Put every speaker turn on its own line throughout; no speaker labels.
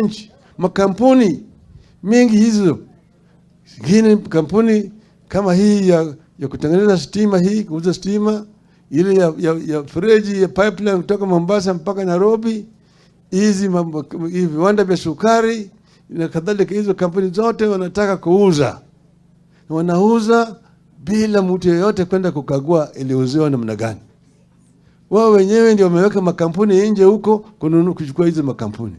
wananchi. Makampuni mengi hizo, zingine kampuni kama hii ya kutengeneza stima, hii kuuza stima, ile ya freji ya pipeline kutoka Mombasa mpaka Nairobi, hizi viwanda vya sukari na kadhalika, hizo kampuni zote wanataka kuuza. Wanauza bila mtu yeyote kwenda kukagua iliuziwa namna gani. Wao wenyewe ndio wameweka makampuni nje huko kuchukua hizo makampuni.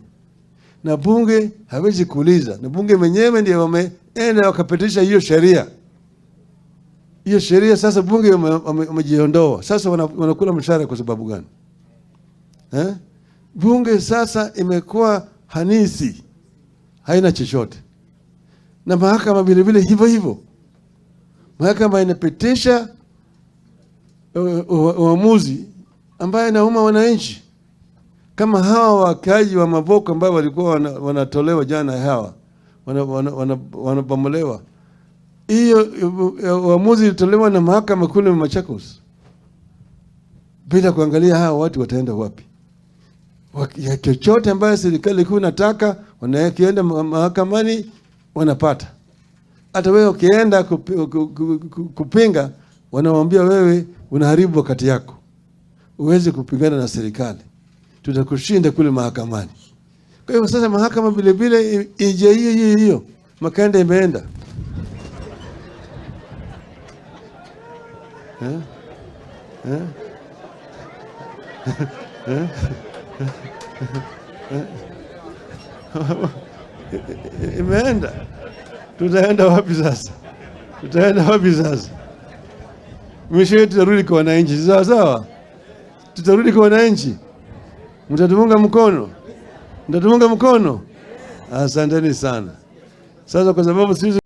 Na bunge hawezi kuuliza. Na bunge wenyewe ndio wameenda wakapitisha hiyo sheria. Hiyo sheria sasa bunge wamejiondoa. Sasa wanakula mshahara kwa sababu gani? Bunge sasa imekuwa hanisi. Haina chochote. Na mahakama vile vile hivyo hivyo. Mahakama inapitisha uamuzi ambaye inauma wananchi. Kama hawa wakaji wa Mavoko ambao walikuwa wanatolewa jana, hawa wanabomolewa. Hiyo uamuzi ilitolewa na mahakama kule Machakos, bila kuangalia hawa watu wataenda wapi. Chochote ambayo serikali kuu inataka, wanakienda mahakamani wanapata. Hata wewe ukienda kupinga, wanamwambia wewe unaharibu wakati yako, uweze kupigana na serikali, tutakushinda kule mahakamani. Kwa hiyo sasa mahakama vile vile ije hiyo Makande imeenda. Imeenda. Tutaenda wapi sasa? Tutaenda wapi sasa? Mwisho tutarudi kwa wananchi. Sawa sawa? Tutarudi kwa wananchi. Mtatuunga mkono? Mtatuunga mkono? Asanteni sana. Sasa kwa sababu sisi